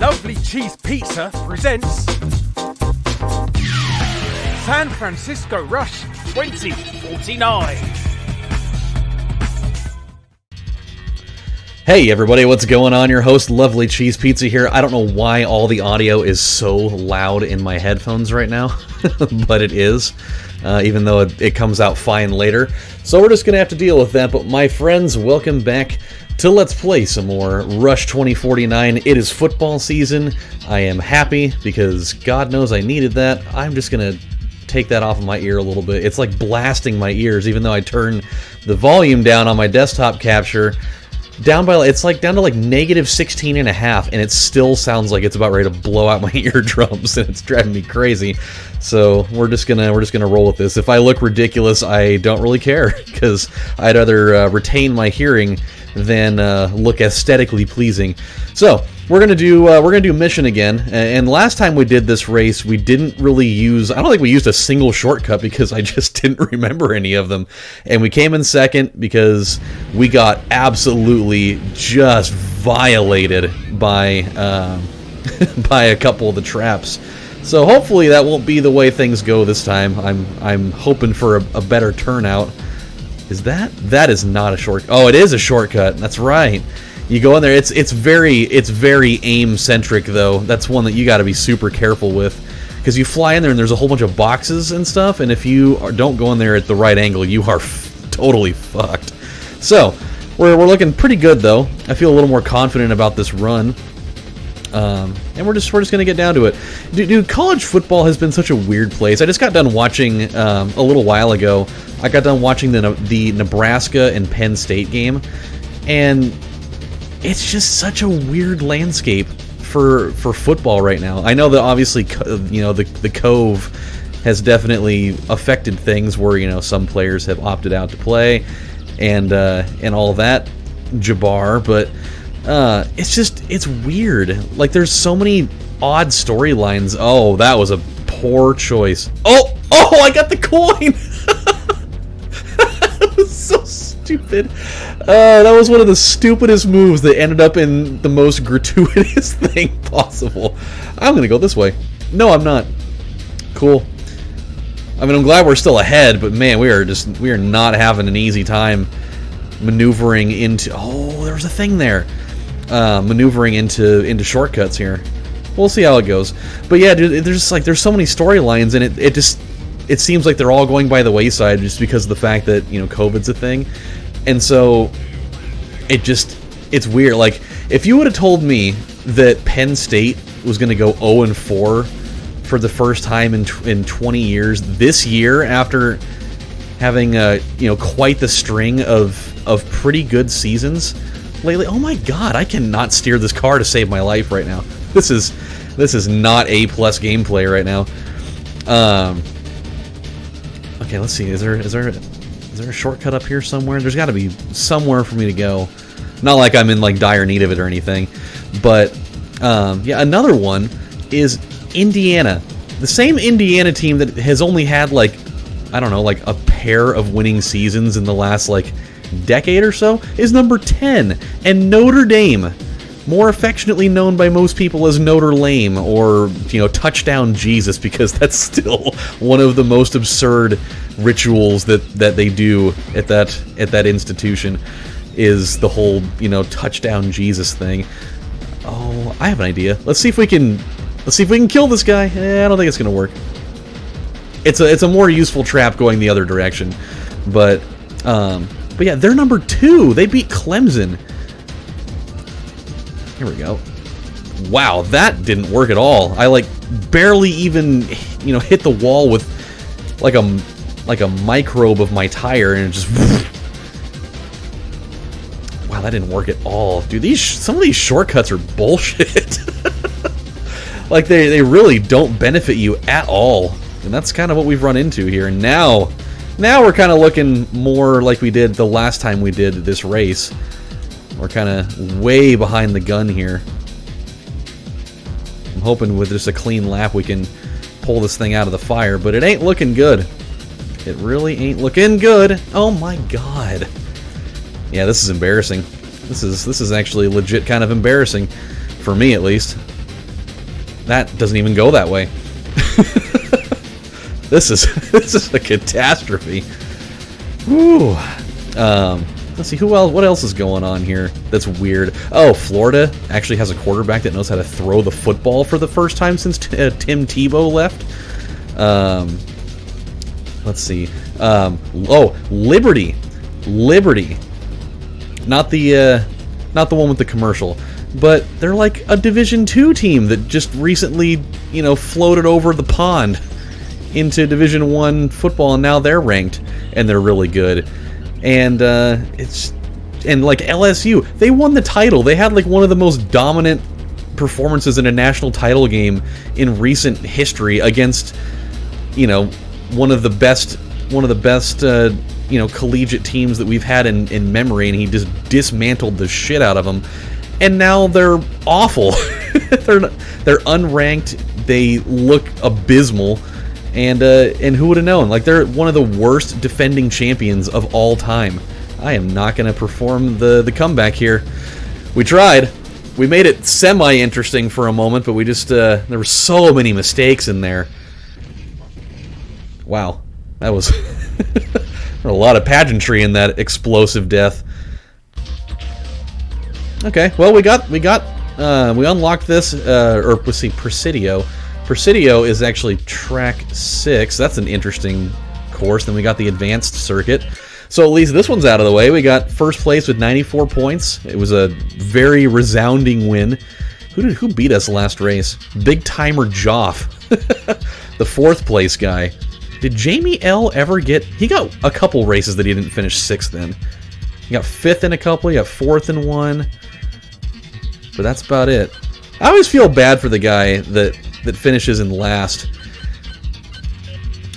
Lovely Cheese Pizza presents San Francisco Rush 2049. Hey everybody, what's going on? Your host, Lovely Cheese Pizza here. I don't know why all the audio is so loud in my headphones right now, but it is, even though it comes out fine later. So we're just going to have to deal with that. But my friends, welcome back to Let's Play some more Rush 2049. It is football season. I am happy because God knows I needed that. I'm just going to take that off of my ear a little bit. It's like blasting my ears, even though I turn the volume down on my desktop capture. Down to like negative 16.5, and it still sounds like it's about ready to blow out my eardrums, and it's driving me crazy. So we're just gonna roll with this. If I look ridiculous, I don't really care, because I'd rather retain my hearing than look aesthetically pleasing. So we're gonna do mission again. And last time we did this race, we didn't really use. I don't think we used a single shortcut because I just didn't remember any of them. And we came in second because we got absolutely just violated by by a couple of the traps. So hopefully that won't be the way things go this time. I'm hoping for a better turnout. Is that is not a shortcut? Oh, it is a shortcut. That's right. You go in there. It's very aim centric though. That's one that you got to be super careful with, because you fly in there and there's a whole bunch of boxes and stuff, and if you don't go in there at the right angle, you are totally fucked. So we're looking pretty good though. I feel a little more confident about this run. And we're just gonna get down to it. Dude, college football has been such a weird place. I just got done watching a little while ago. I got done watching the Nebraska and Penn State game, and it's just such a weird landscape for football right now. I know that obviously, the Cove has definitely affected things where some players have opted out to play, and all that jabbar, but. It's weird. Like, there's so many odd storylines. Oh, that was a poor choice. Oh, I got the coin! That was so stupid. That was one of the stupidest moves that ended up in the most gratuitous thing possible. I'm gonna go this way. No, I'm not. Cool. I mean, I'm glad we're still ahead, but man, we are not having an easy time maneuvering into... Oh, there was a thing there. Maneuvering into shortcuts here. We'll see how it goes. But yeah, dude, there's so many storylines, and it seems like they're all going by the wayside just because of the fact that COVID's a thing, and so it's weird. Like, if you would have told me that Penn State was going to go 0-4 for the first time in 20 years this year, after having quite the string of pretty good seasons lately. Oh my god, I cannot steer this car to save my life right now. This is not A+ gameplay right now. Okay, let's see. Is there a shortcut up here somewhere? There's got to be somewhere for me to go. Not like I'm in like dire need of it or anything, but yeah, another one is Indiana. The same Indiana team that has only had like a pair of winning seasons in the last decade or so is number 10, and Notre Dame, more affectionately known by most people as Notre Lame, or Touchdown Jesus, because that's still one of the most absurd rituals that they do at that institution, is the whole Touchdown Jesus thing. Oh, I have an idea. Let's see if we can kill this guy. I don't think it's gonna work. It's a more useful trap going the other direction, but yeah, they're number 2. They beat Clemson. Here we go. Wow, that didn't work at all. I barely even hit the wall with like a microbe of my tire, and it just. Wow, that didn't work at all, dude. Some of these shortcuts are bullshit. Like they really don't benefit you at all, and that's kind of what we've run into here. And now we're kind of looking more like we did the last time we did this race. We're kind of way behind the gun here. I'm hoping with just a clean lap we can pull this thing out of the fire, but it ain't looking good. It really ain't looking good. Oh my god. Yeah, this is embarrassing. This is actually legit kind of embarrassing, for me at least. That doesn't even go that way. This is a catastrophe. Whew. Let's see, what else is going on here that's weird? Oh, Florida actually has a quarterback that knows how to throw the football for the first time since Tim Tebow left. Let's see. Oh, Liberty. Not the one with the commercial, but they're like a Division II team that just recently, floated over the pond into Division I football, and now they're ranked and they're really good. And like LSU, they won the title. They had like one of the most dominant performances in a national title game in recent history against, one of the best collegiate teams that we've had in memory, and he just dismantled the shit out of them. And now they're awful. they're unranked. They look abysmal. And who would have known? Like, they're one of the worst defending champions of all time. I am not going to perform the comeback here. We tried. We made it semi-interesting for a moment, but we just there were so many mistakes in there. Wow, that was a lot of pageantry in that explosive death. Okay, well we unlocked this, or let's see, Presidio. Presidio is actually track 6. That's an interesting course. Then we got the advanced circuit. So at least this one's out of the way. We got first place with 94 points. It was a very resounding win. Who beat us last race? Big Timer Joff, the 4th place guy. Did Jamie L ever get? He got a couple races that he didn't finish 6th in. He got 5th in a couple. He got 4th in one. But that's about it. I always feel bad for the guy that finishes in last.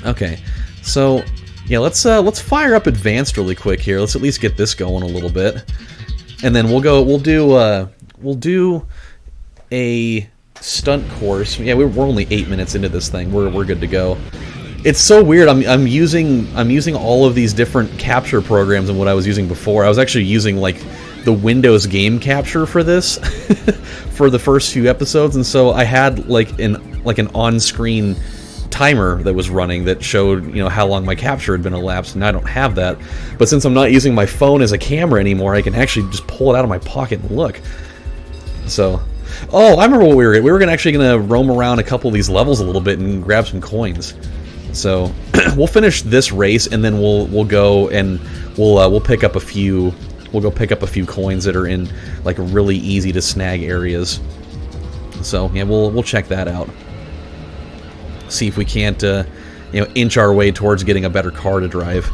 Okay, so yeah, let's fire up advanced really quick here. Let's at least get this going a little bit, and then we'll do a stunt course. Yeah, we're only 8 minutes into this thing. We're good to go. It's so weird. I'm using all of these different capture programs than what I was using before. I was actually using like the Windows game capture for this for the first few episodes, and so I had like an on-screen timer that was running that showed how long my capture had been elapsed, and I don't have that. But since I'm not using my phone as a camera anymore, I can actually just pull it out of my pocket and look. So, oh, I remember what we were actually gonna roam around a couple of these levels a little bit and grab some coins. So we'll finish this race, and then we'll go and we'll pick up a few. We'll go pick up a few coins that are in like really easy to snag areas. So yeah, we'll check that out. See if we can't inch our way towards getting a better car to drive.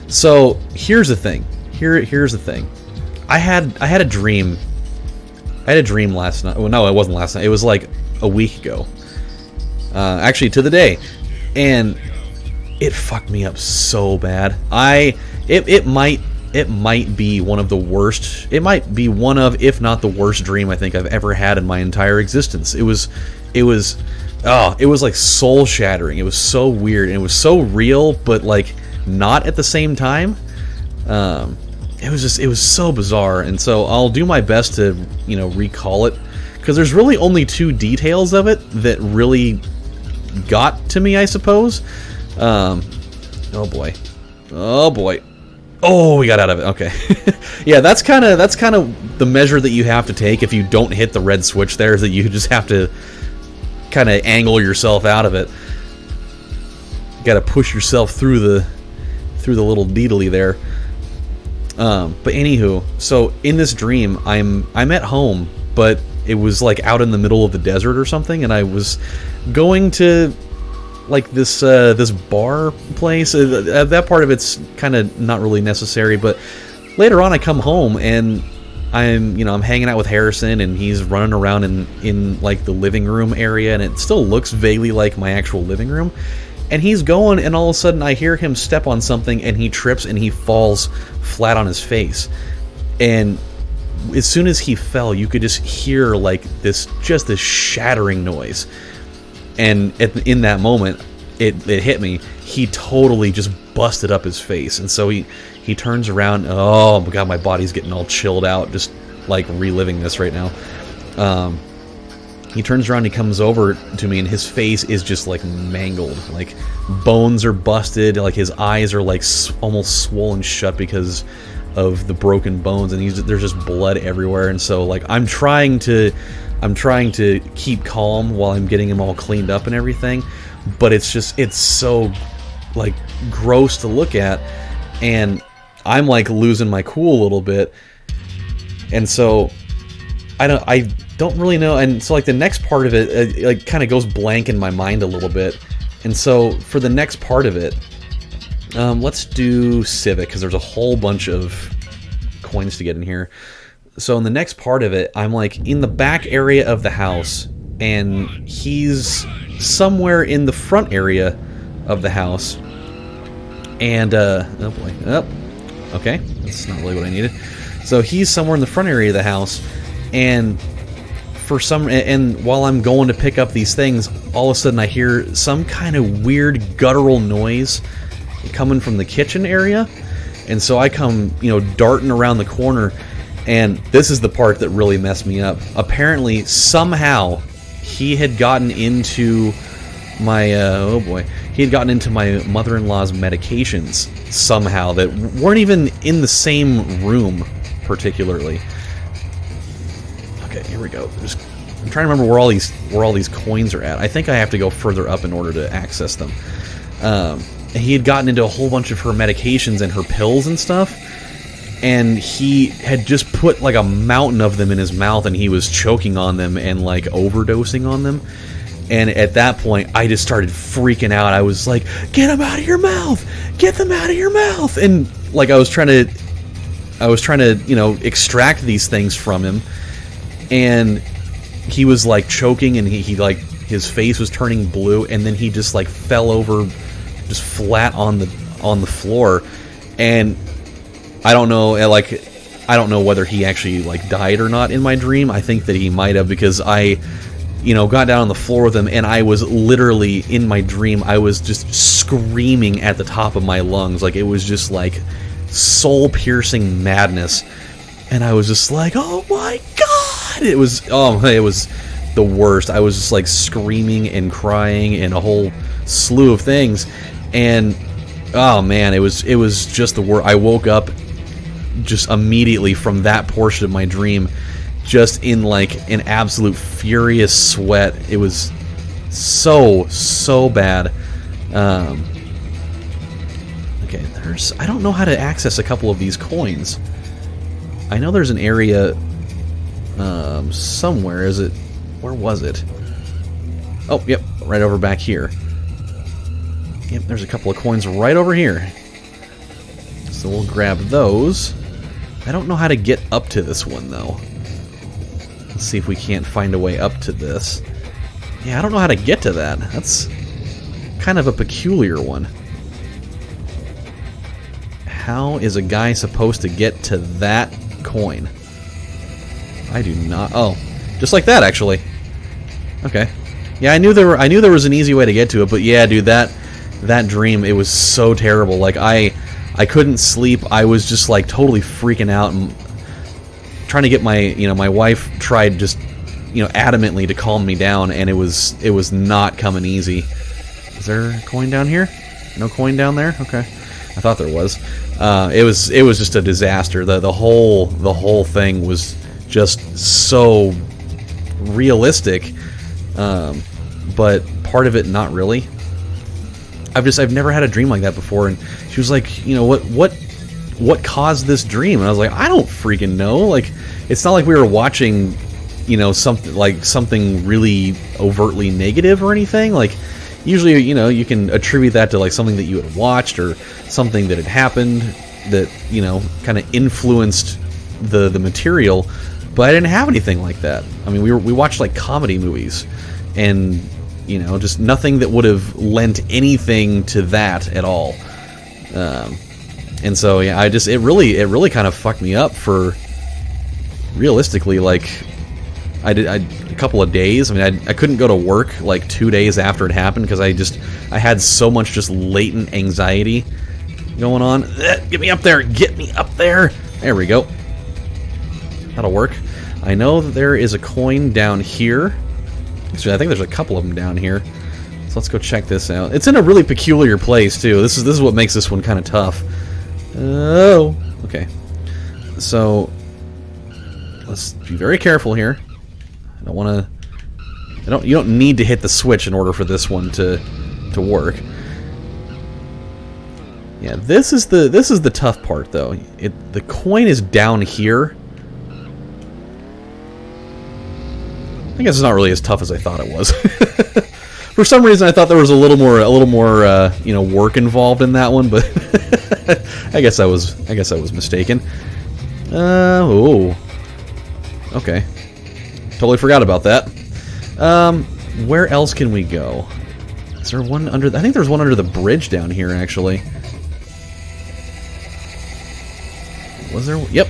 So here's the thing. Here's the thing. I had a dream. I had a dream last night. Well, no, it wasn't last night. It was like a week ago. Actually, to the day, and it fucked me up so bad. It might be one of the worst. It might be one of, if not the worst dream I think I've ever had in my entire existence. It was like soul shattering. It was so weird, and it was so real, but like not at the same time. It was so bizarre, and so I'll do my best to recall it, because there's really only 2 details of it that really got to me, I suppose. Oh boy. Oh, we got out of it. Okay. Yeah, that's kind of the measure that you have to take if you don't hit the red switch there, is that you just have to kind of angle yourself out of it. You got to push yourself through the little deedly there. But anywho, so in this dream, I'm at home, but it was like out in the middle of the desert or something, and I was going to like this bar place. That part of it's kind of not really necessary, but later on I come home and I'm hanging out with Harrison, and he's running around in like the living room area, and it still looks vaguely like my actual living room. And he's going, and all of a sudden I hear him step on something, and he trips and he falls flat on his face. And as soon as he fell, you could just hear like this shattering noise. And in that moment, it hit me. He totally just busted up his face, and so he turns around. Oh my god, my body's getting all chilled out, just like reliving this right now. he turns around, he comes over to me, and his face is just like mangled. Like bones are busted, like his eyes are like almost swollen shut because of the broken bones, and there's just blood everywhere. And so like I'm trying to keep calm while I'm getting him all cleaned up and everything, but it's so like gross to look at, and I'm like losing my cool a little bit. And so I don't really know, and so like the next part of it like kind of goes blank in my mind a little bit. And so for the next part of it, let's do Civic, because there's a whole bunch of coins to get in here. So in the next part of it, I'm like in the back area of the house, and he's somewhere in the front area of the house. And oh boy, okay, that's not really what I needed. So he's somewhere in the front area of the house, and while I'm going to pick up these things, all of a sudden I hear some kind of weird guttural noise coming from the kitchen area. And so I come, darting around the corner, and this is the part that really messed me up. Apparently, somehow, he had gotten into my, he had gotten into my mother-in-law's medications somehow that weren't even in the same room, particularly. Okay, here we go. I'm trying to remember where all these coins are at. I think I have to go further up in order to access them. He had gotten into a whole bunch of her medications and her pills and stuff, and he had just put like a mountain of them in his mouth, and he was choking on them and like overdosing on them. And at that point, I just started freaking out. I was like, "Get them out of your mouth! Get them out of your mouth!" And like I was trying to extract these things from him, and he was like choking, and he like his face was turning blue, and then he just like fell over, just flat on the floor. And I don't know whether he actually like died or not in my dream. I think that he might have, because I got down on the floor with him, and I was literally, in my dream, I was just screaming at the top of my lungs. Like, it was just like soul-piercing madness. And I was just like, oh my god! It was the worst. I was just like screaming and crying and a whole slew of things. And oh man, it was just the worst. I woke up just immediately from that portion of my dream, just in like an absolute furious sweat. It was so bad. Okay, I don't know how to access a couple of these coins. I know there's an area somewhere. Where was it? Oh, yep, right over back here. Yep, there's a couple of coins right over here. So we'll grab those. I don't know how to get up to this one, though. Let's see if we can't find a way up to this. Yeah, I don't know how to get to that. That's kind of a peculiar one. How is a guy supposed to get to that coin? I do not. Oh, just like that, actually. Okay. Yeah, I knew there was an easy way to get to it, but yeah, dude, that dream, it was so terrible. Like I couldn't sleep. I was just like totally freaking out and trying to get my wife tried just adamantly to calm me down, and it was not coming easy. Is there a coin down here? No coin down there? Okay. I thought there was. It was just a disaster. The whole thing was just so realistic, but part of it not really. I've never had a dream like that before, and she was like, what caused this dream? And I was like, I don't freaking know. Like, it's not like we were watching, something really overtly negative or anything. Like, usually, you can attribute that to like something that you had watched or something that had happened that kind of influenced the material. But I didn't have anything like that. I mean, we watched like comedy movies, and just nothing that would have lent anything to that at all. And so yeah, it really kind of fucked me up for realistically, like a couple of days. I mean, I couldn't go to work like 2 days after it happened because I had so much just latent anxiety going on. Get me up there! Get me up there! There we go. That'll work. I know that there is a coin down here. Actually, I think there's a couple of them down here. So let's go check this out. It's in a really peculiar place, too. This is what makes this one kind of tough. Oh, okay. So let's be very careful here. I don't want to... You don't need to hit the switch in order for this one to work. Yeah, this is the tough part, though. The coin is down here. I guess it's not really as tough as I thought it was. For some reason, I thought there was a little more, you know, work involved in that one, but I guess I was mistaken. Oh, okay. Totally forgot about that. Where else can we go? Is there one under? I think there's one under the bridge down here, actually. Was there? Yep,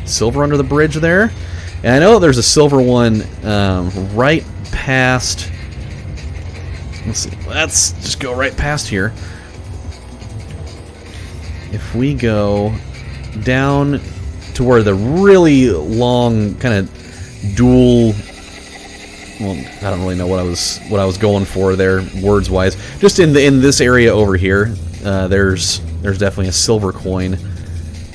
silver under the bridge there. And I know there's a silver one right past... Let's see. Let's just go right past here. If we go down to where the really long kind of dual... Well, I don't really know what I was going for there, words-wise. Just in this area over here, there's definitely a silver coin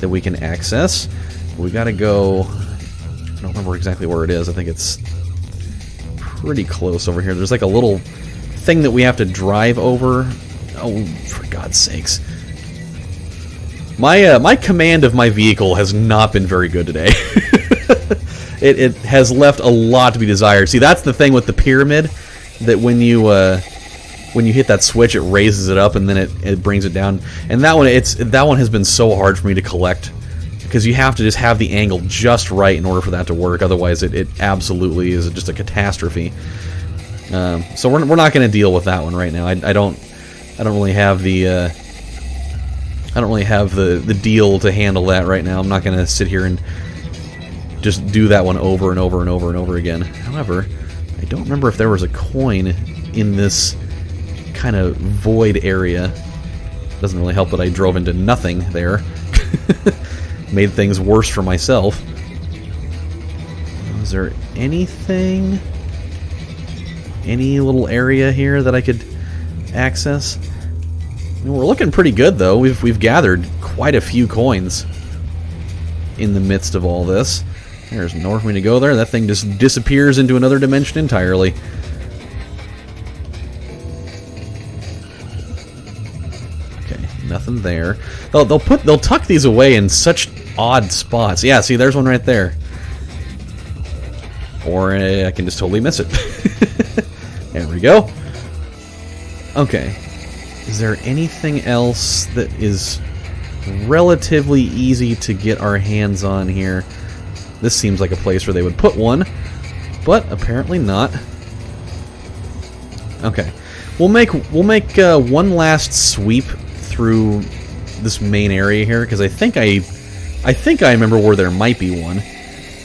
that we can access. We got to go... I don't remember exactly where it is. I think it's pretty close over here. There's like a little thing that we have to drive over. Oh, for God's sakes. My command of my vehicle has not been very good today. It has left a lot to be desired. See, that's the thing with the pyramid, that when you hit that switch, it raises it up and then it brings it down. And that one has been so hard for me to collect, because you have to just have the angle just right in order for that to work. Otherwise, it absolutely is just a catastrophe. So we're not going to deal with that one right now. I don't really have the deal to handle that right now. I'm not going to sit here and just do that one over and over and over and over again. However, I don't remember if there was a coin in this kind of void area. Doesn't really help that I drove into nothing there. Made things worse for myself. Is there anything? Any little area here that I could access? I mean, we're looking pretty good, though. We've gathered quite a few coins in the midst of all this. There's nowhere for me to go there. That thing just disappears into another dimension entirely. Okay, nothing there. They'll tuck these away in such odd spots. Yeah, see, there's one right there. Or I can just totally miss it. There we go. Okay. Is there anything else that is relatively easy to get our hands on here? This seems like a place where they would put one, but apparently not. Okay. We'll make one last sweep through this main area here, because I think I remember where there might be one,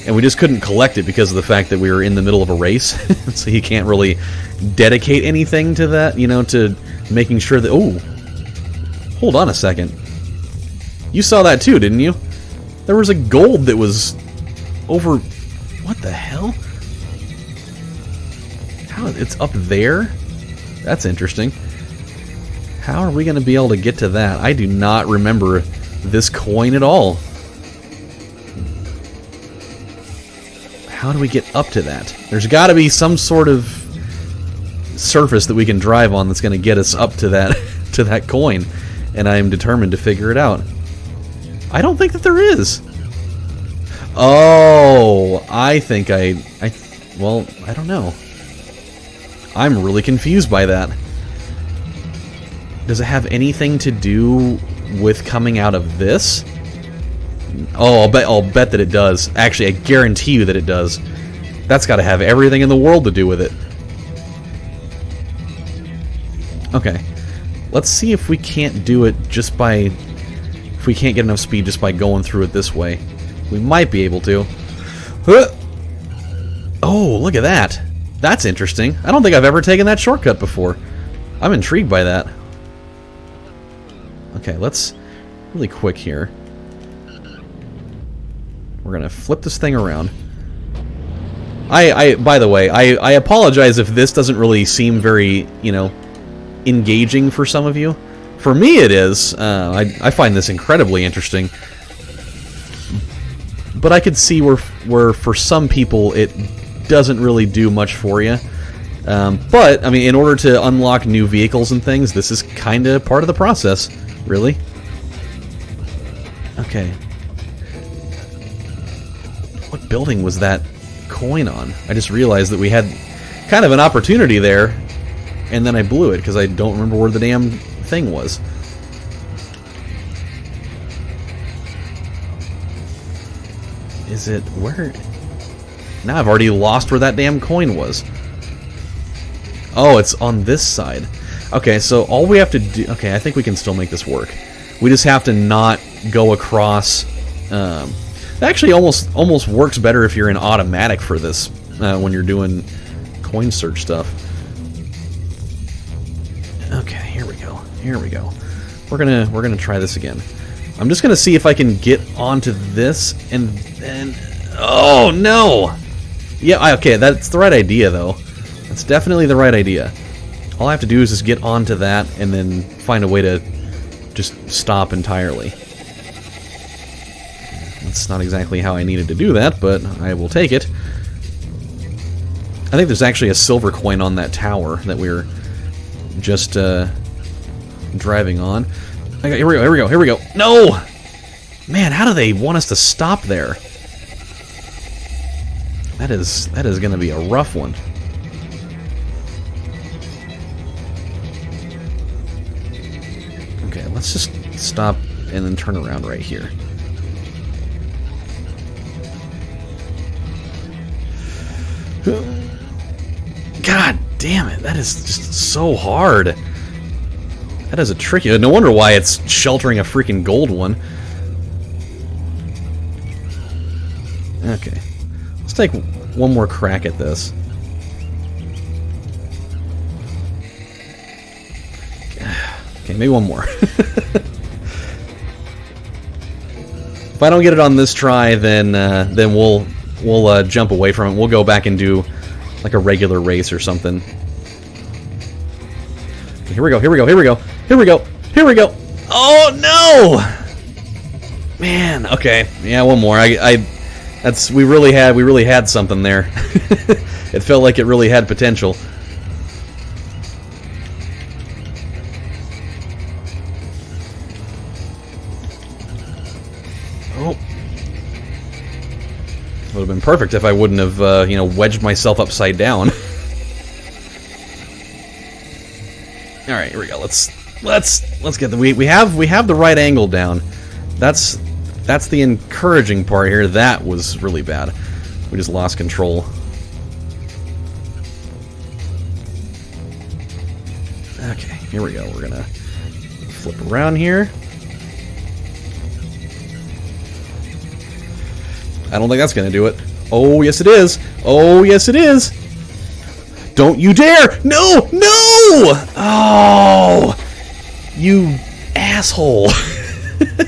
and we just couldn't collect it because of the fact that we were in the middle of a race. So you can't really dedicate anything to that, you know, to making sure that... Oh, hold on a second. You saw that too, didn't you? There was a gold that was over... What the hell? How? It's up there? That's interesting. How are we going to be able to get to that? I do not remember this coin at all. How do we get up to that? There's got to be some sort of surface that we can drive on that's going to get us up to that coin, and I am determined to figure it out. I don't think that there is. Oh, I think well, I don't know. I'm really confused by that. Does it have anything to do with coming out of this? Oh, I'll bet that it does. Actually, I guarantee you that it does. That's got to have everything in the world to do with it. Okay. Let's see if we can't do it just by... If we can't get enough speed just by going through it this way. We might be able to. Oh, look at that. That's interesting. I don't think I've ever taken that shortcut before. I'm intrigued by that. Okay, let's... Really quick here. We're going to flip this thing around. By the way, I apologize if this doesn't really seem very, you know, engaging for some of you. For me, it is. I find this incredibly interesting. But I could see where for some people it doesn't really do much for you. But, I mean, in order to unlock new vehicles and things, this is kind of part of the process, really. Okay. What building was that coin on? I just realized that we had kind of an opportunity there, and then I blew it because I don't remember where the damn thing was. Is it where? Now I've already lost where that damn coin was. Oh, it's on this side. Okay, so all we have to do... Okay, I think we can still make this work. We just have to not go across... It actually almost works better if you're in automatic for this, when you're doing coin search stuff. Okay, here we go. Here we go. We're gonna try this again. I'm just gonna see if I can get onto this, and then... Oh, no! Yeah, okay, that's the right idea, though. That's definitely the right idea. All I have to do is just get onto that, and then find a way to just stop entirely. That's not exactly how I needed to do that, but I will take it. I think there's actually a silver coin on that tower that we were just driving on. Okay, here we go, here we go, here we go. No! Man, how do they want us to stop there? That is going to be a rough one. Okay, let's just stop and then turn around right here. God damn it, that is just so hard. That is a tricky... No wonder why it's sheltering a freaking gold one. Okay. Let's take one more crack at this. Okay, maybe one more. If I don't get it on this try, then we'll jump away from it. We'll go back and do like a regular race or something. Okay, here we go, here we go, here we go, here we go, here we go. Oh no! Man, okay, yeah, one more. We really had something there. It felt like it really had potential. Oh. Would have been perfect if I wouldn't have, wedged myself upside down. All right, here we go. Let's get the we have the right angle down. That's the encouraging part here. That was really bad. We just lost control. Okay, here we go. We're gonna flip around here. I don't think that's gonna do it. Oh, yes it is. Oh, yes it is. Don't you dare! No! No! Oh! You asshole.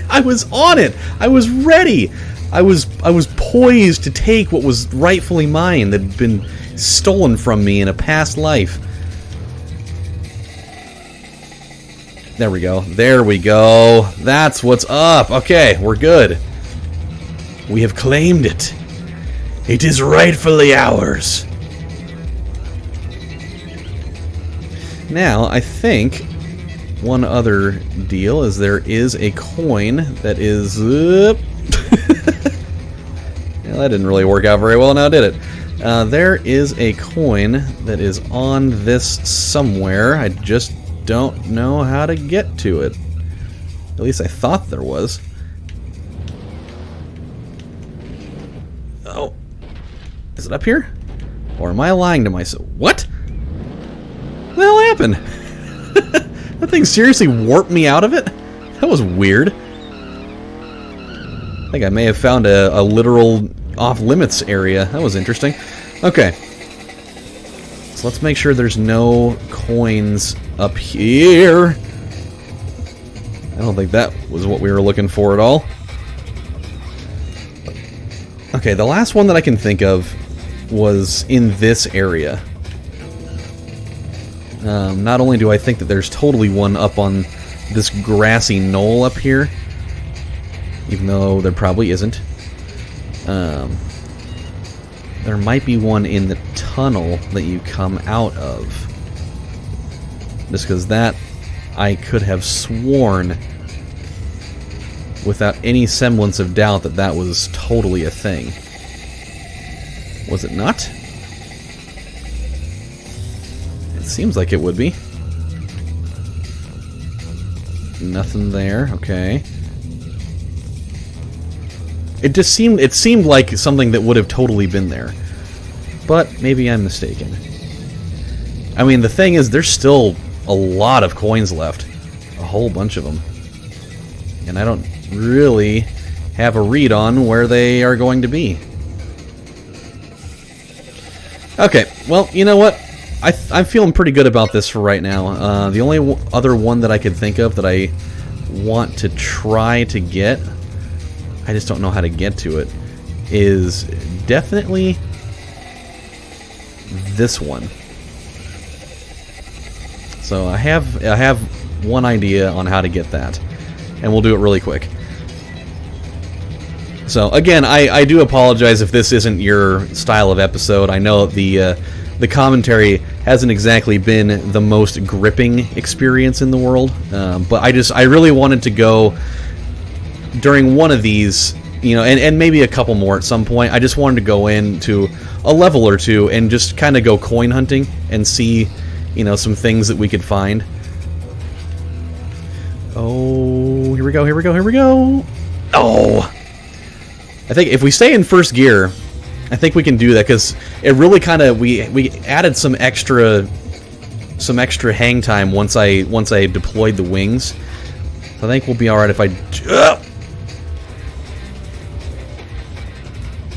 I was on it. I was ready. I was poised to take what was rightfully mine that had been stolen from me in a past life. There we go. There we go. That's what's up. Okay, we're good. We have claimed it. It is rightfully ours. Now, I think one other deal is there is a coin that is... well, that didn't really work out very well now, did it? There is a coin that is on this somewhere. I just don't know how to get to it. At least I thought there was. Oh. Is it up here? Or am I lying to myself? What? What the hell happened? That thing seriously warped me out of it? That was weird. I think I may have found a literal off-limits area. That was interesting. Okay. So let's make sure there's no coins up here. I don't think that was what we were looking for at all. Okay, the last one that I can think of was in this area. Not only do I think that there's totally one up on this grassy knoll up here, even though there probably isn't. There might be one in the tunnel that you come out of. Just because that, I could have sworn, without any semblance of doubt, that that was totally a thing. Was it not? It seems like it would be. Nothing there, okay. It seemed like something that would have totally been there. But maybe I'm mistaken. I mean, the thing is, there's still a lot of coins left. A whole bunch of them. And I don't really have a read on where they are going to be. Okay, well, you know what? I'm feeling pretty good about this for right now. The only other one that I could think of that I want to try to get, I just don't know how to get to it, is definitely this one. So I have one idea on how to get that, and we'll do it really quick. So again, I do apologize if this isn't your style of episode. I know the commentary hasn't exactly been the most gripping experience in the world, but I really wanted to go during one of these, you know, and maybe a couple more at some point. I just wanted to go into a level or two and just kind of go coin hunting and see, you know, some things that we could find. Oh, here we go, here we go, here we go. Oh! I think if we stay in first gear, I think we can do that, because it really kind of, we added some extra hang time once I deployed the wings. So I think we'll be all right if I.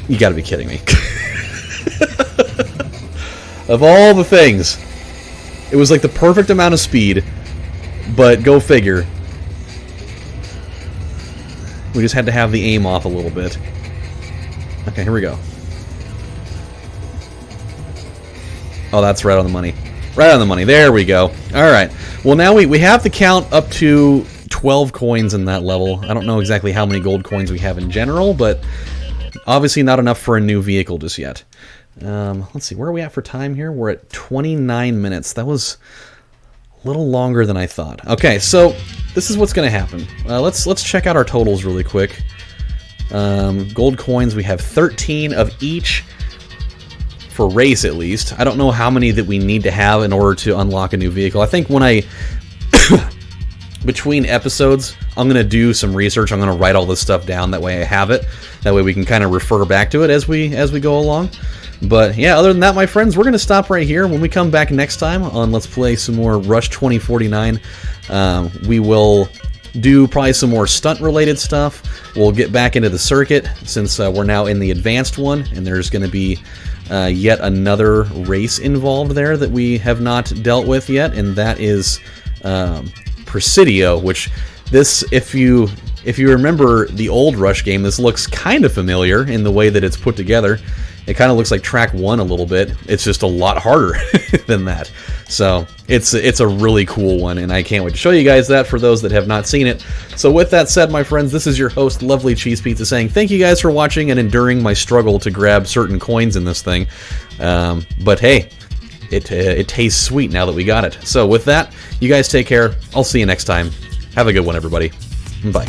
You got to be kidding me! Of all the things, it was like the perfect amount of speed, but go figure. We just had to have the aim off a little bit. Okay, here we go. Oh, that's right on the money. Right on the money. There we go. Alright. Well, now we have the count up to 12 coins in that level. I don't know exactly how many gold coins we have in general, but obviously not enough for a new vehicle just yet. Let's see. Where are we at for time here? We're at 29 minutes. That was a little longer than I thought. Okay, so this is what's going to happen. Let's check out our totals really quick. Gold coins, we have 13 of each for race, at least. I don't know how many that we need to have in order to unlock a new vehicle. I think when I between episodes, I'm going to do some research. I'm going to write all this stuff down. That way I have it. That way we can kind of refer back to it as we go along. But yeah, other than that, my friends, we're going to stop right here. When we come back next time on Let's Play some more Rush 2049, we will do probably some more stunt-related stuff. We'll get back into the circuit, since we're now in the advanced one, and there's going to be yet another race involved there that we have not dealt with yet, and that is Presidio, which this, if you remember the old Rush game, this looks kind of familiar in the way that it's put together. It kind of looks like track 1 a little bit. It's just a lot harder than that. So it's a really cool one, and I can't wait to show you guys that for those that have not seen it. So with that said, my friends, this is your host, Lovely Cheese Pizza, saying thank you guys for watching and enduring my struggle to grab certain coins in this thing. But hey, it tastes sweet now that we got it. So with that, you guys take care. I'll see you next time. Have a good one, everybody. Bye.